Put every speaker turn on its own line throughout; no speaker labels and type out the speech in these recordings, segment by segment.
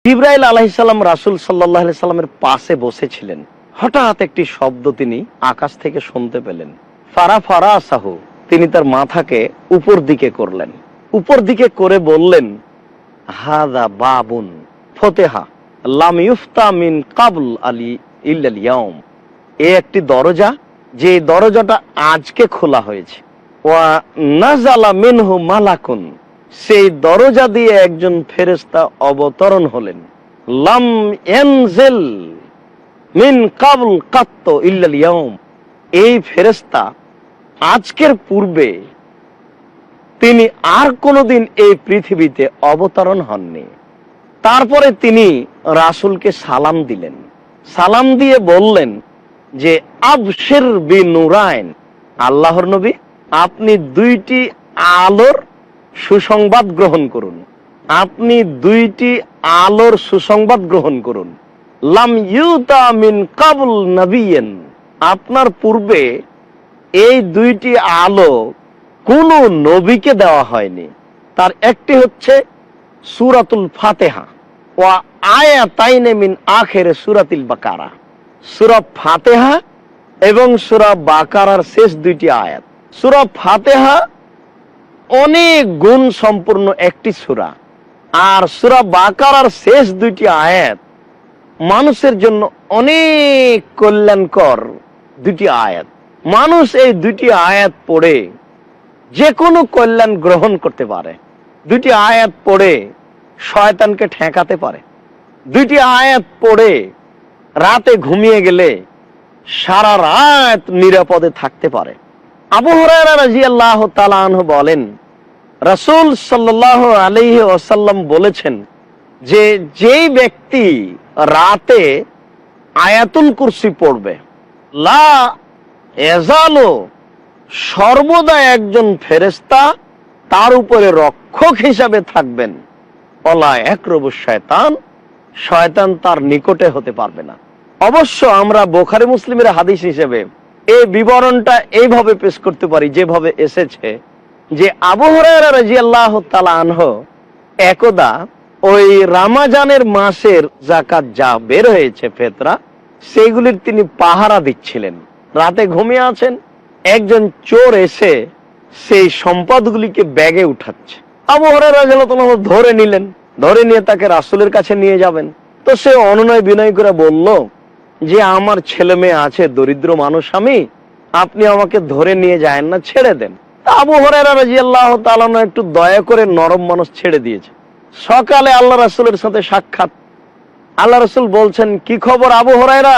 জিবরাইল আলাইহিস সালাম রাসূল সাল্লাল্লাহু আলাইহি সাল্লামের পাশে বসেছিলেন। হঠাৎ একটি শব্দ তিনি আকাশ থেকে শুনতে পেলেন। ফারা ফারাসাহু, তিনি তার মাথাকে উপর দিকে করলেন। উপর দিকে করে বললেন, হাযা বাবুন ফতেহা লাম ইফতা মিন ক্বাবল আলী ইল্লাল ইয়াউম। এ একটি দরজা, যে দরজাটা আজকে খোলা হয়েছে। ওয়া নাযালা মিনহু মালাকুন, সেই দরজা দিয়ে একজন ফেরেশতা অবতরণ হলেন। লাম ইয়ানজিল মিন ক্বাবল কাত্ত ইল্লাল ইয়াউম, এই ফেরেশতা আজকের পূর্বে তিনি আর কোনোদিন এই পৃথিবীতে অবতরণ হননি। তারপরে তিনি রাসূলকে সালাম দিলেন। সালাম দিয়ে বললেন যে আবশির বিনুরাইন, আল্লাহর নবী আপনি দুইটি আলোর সুসংবাদ গ্রহণ করুন। আপনি দুইটি আলোর সুসংবাদ গ্রহণ করুন। লাম ইউতা মিন ক্বাবল নাবিয়্যিন, আপনার পূর্বে এই দুইটি আলো কোন নবীকে দেওয়া হয়নি। তার একটি হচ্ছে সূরাতুল ফাতিহা ওয়া আয়াতাইন মিন আখির সূরাতিল বাকারা, সূরা ফাতিহা এবং সূরা বাকারার শেষ দুইটি আয়াত। সূরা ফাতিহা অনেক গুণ সম্পূর্ণ একটি সূরা, আর সূরা বাকারার শেষ দুইটি আয়াত মানুষের জন্য অনেক কল্যাণকর দুটি আয়াত। মানুষ এই দুটি আয়াত পড়ে যে কোনো কল্যাণ গ্রহণ করতে পারে। দুটি আয়াত পড়ে শয়তানকে ঠেকাতে পারে। দুটি আয়াত পড়ে রাতে ঘুমিয়ে গেলে সারা রাত নিরাপদে থাকতে পারে। আবু হুরায়রা রাদিয়াল্লাহু তাআলা আনহু বলেন, রাসূল সাল্লাল্লাহু আলাইহি ওয়াসাল্লাম বলেছেন যে যেই ব্যক্তি রাতে আয়াতুল কুরসি পড়বে, লা ইয়াজালু, সর্বদা একজন ফেরেশতা তার উপরে রক্ষক হিসাবে থাকবেন। ওয়ালা ইয়াকরুবু শয়তান, শয়তান তার নিকটে হতে পারবে না। অবশ্য আমরা বুখারী মুসলিমের হাদিস হিসেবে এই বিবরণটা এইভাবে পেশ করতে পারি যেভাবে এসেছে, যে আবু হুরায়রা রাদিয়াল্লাহু তাআলা আনহু একদা ওই রমজানের মাসের যাকাত যা বের হয়েছে ফিতরা, সেগুলির তিনি পাহারা দিচ্ছিলেন। রাতে ঘুমিয়ে আছেন, একজন চোর এসে সেই সম্পদগুলিকে ব্যাগে উঠাচ্ছে। আবু হুরায়রা রাদিয়াল্লাহু তাআলা ধরে নিলেন, ধরে নিয়ে তাকে রাসূলের কাছে নিয়ে যাবেন। তো সে অনুনয় বিনয় করে বলল যে আমার ছেলে মেয়ে আছে, দরিদ্র মানুষ আমি, আপনি আমাকে ধরে নিয়ে যায়েন না, ছেড়ে দেন। তা আবু হুরায়রা রাদিয়াল্লাহু তাআলা একটু দয়া করে নরম মানুষ ছেড়ে দিয়েছে। সকালে আল্লাহ রাসূলের সাথে সাক্ষাৎ। আল্লাহ রাসূল বলছেন, কি খবর আবু হুরায়রা,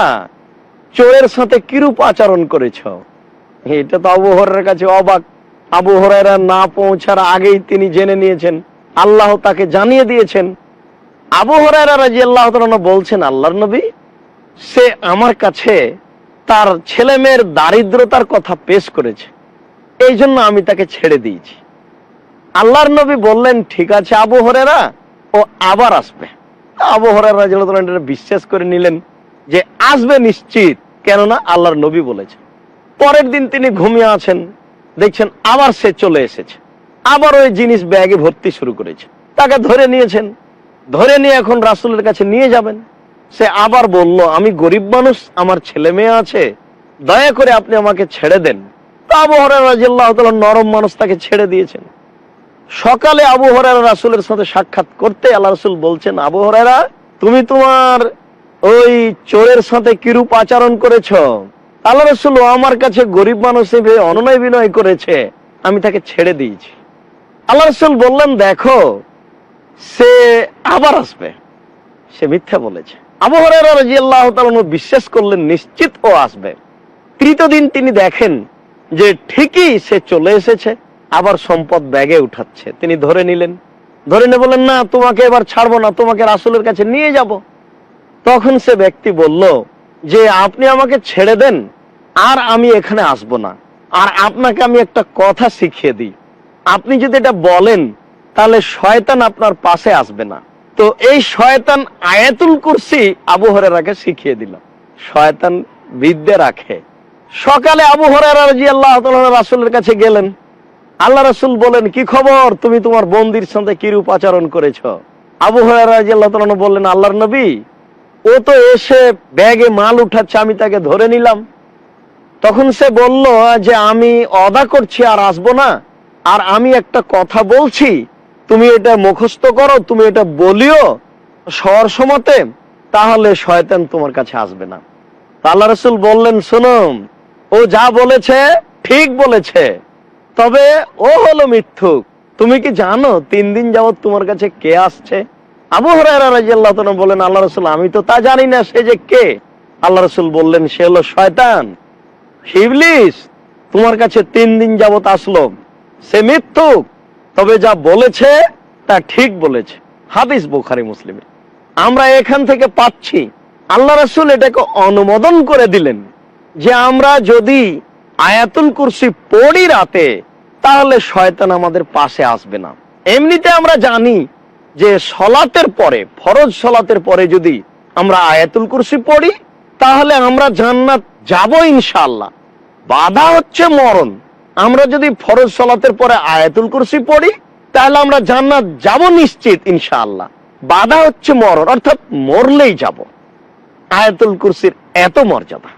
চোরের সাথে কিরূপ আচরণ করেছ? এটা তো আবু হুরায়রার কাছে অবাক। আবু হুরায়রা না পৌঁছার আগেই তিনি জেনে নিয়েছেন, আল্লাহ তাকে জানিয়ে দিয়েছেন। আবু হুরায়রা রাদিয়াল্লাহু তাআলা বলছেন, আল্লাহর নবী সে আমার কাছে তার ছেলে মেয়ের দারিদ্রতার কথা পেশ করেছে, এই জন্য আমি তাকে ছেড়ে দিয়েছি। আল্লাহর নবী বললেন, ঠিক আছে আবু হুরায়রা, ও আবার আসবে। আবু হুরায়রা রাদিয়াল্লাহু তাআলা এটা বিশ্বাস করে নিলেন যে আসবে নিশ্চিত, কেননা আল্লাহর নবী বলেছে। পরের দিন তিনি ঘুমিয়ে আছেন, দেখছেন আবার সে চলে এসেছে, আবার ওই জিনিস ব্যাগে ভর্তি শুরু করেছে। তাকে ধরে নিয়েছেন, ধরে নিয়ে এখন রাসূলের কাছে নিয়ে যাবেন। সে আবার বলল, আমি গরিব মানুষ, আমার ছেলে মেয়ে আছে, দয়া করে আপনি আমাকে ছেড়ে দেন। তা আবু হুরায়রা রাদিয়াল্লাহু তাআলা নরম মানুষ, তাকে ছেড়ে দিয়েছেন। সকালে আবু হুরায়রা রাসূলের সাথে সাক্ষাৎ করতে আল্লাহ রাসূল বলছেন, আবু হুরায়রা তুমি তোমার ওই চোরের সাথে কিরূপ আচরণ করেছ? আল্লাহ রাসূল আমার কাছে গরিব মানুষ হিসেবে অনুনয় বিনয় করেছে, আমি তাকে ছেড়ে দিয়েছি। আল্লাহ রাসূল বললেন, দেখো সে আবার আসবে, সে মিথ্যা বলেছে। আবু হুরায়রা রাদিয়াল্লাহু তাআলা বিশ্বাস করলেন নিশ্চিত ও আসবে। তৃতীয় দিন তিনি দেখেন যে ঠিকই সে চলে এসেছে, আবার সম্পদ ব্যাগে উঠাচ্ছে। তিনি ধরে নিলেন, ধরে নিয়ে বললেন, না তোমাকে এবার ছাড়বো না, তোমাকে রাসূলের কাছে নিয়ে যাব। তখন সে ব্যক্তি বলল যে আপনি আমাকে ছেড়ে দেন, আর আমি এখানে আসবো না, আর আপনাকে আমি একটা কথা শিখিয়ে দিই, আপনি যদি এটা বলেন তাহলে শয়তান আপনার পাশে আসবে না। তো এই শয়তান আয়াতুল কুরসি আবু হুরায়রাকে শিখিয়ে দিল। শয়তান বিদ্যে রাখে। সকালে আবু হুরায়রা রাদিয়াল্লাহু তাআলা রাসূলের কাছে গেলেন। আল্লাহ রাসূল বলেন, কি খবর, তুমি তোমার বন্দির সাথে কিরূপ আচরণ করেছ? আবু হুরায়রা রাদিয়াল্লাহু তাআলা আনহু বললেন, আল্লাহর নবী, ও তো এসে ব্যাগে মাল উঠাচ্ছে, আমি তাকে ধরে নিলাম। তখন সে বলল যে আমি ওয়াদা করছি আর আসবো না, আর আমি একটা কথা বলছি, তুমি এটা মুখস্থ করো, তুমি এটা বলিও শোয়ার সময়তে, তাহলে শয়তান তোমার কাছে আসবে না। আল্লাহ রাসূল বললেন, শোনো, ও যা বলেছে ঠিক বলেছে, তবে ও হলো মিথ্যুক। তুমি কি জানো 3 দিন যাবত তোমার কাছে কে আসছে? আবু হুরায়রা রাদিয়াল্লাহু তাআলা বলেন, আল্লাহ রাসূল, আমি তো তা জানি না সে যে কে। আল্লাহ রাসূল বললেন, সে হলো শয়তান, ইবলিস তোমার কাছে 3 দিন যাবত আসলো। সে মিথ্যুক, তবে যা বলেছে তা ঠিক বলেছে। হাদিস বুখারী মুসলিমে। আমরা এখান থেকে পাচ্ছি আল্লাহ রাসূল এটাকে অনুমোদন করে দিলেন যে আমরা যদি আয়াতুল কুরসি পড়ি রাতে, তাহলে শয়তান আমাদের পাশে আসবে না। এমনিতে আমরা জানি যে সলাতের পরে, ফরজ সলাতের পরে যদি আমরা আয়াতুল কুরসি পড়ি, তাহলে আমরা জান্নাত যাব ইনশাআল্লাহ। বাধা হচ্ছে মরণ। আমরা যদি ফরজ সলাতের পরে আয়াতুল কুরসি পড়ি, তাহলে আমরা জান্নাত যাব নিশ্চিত ইনশাআল্লাহ। বাধা হচ্ছে মরণ, অর্থাৎ মরলেই যাব। আয়াতুল কুরসির এত মর্যাদা।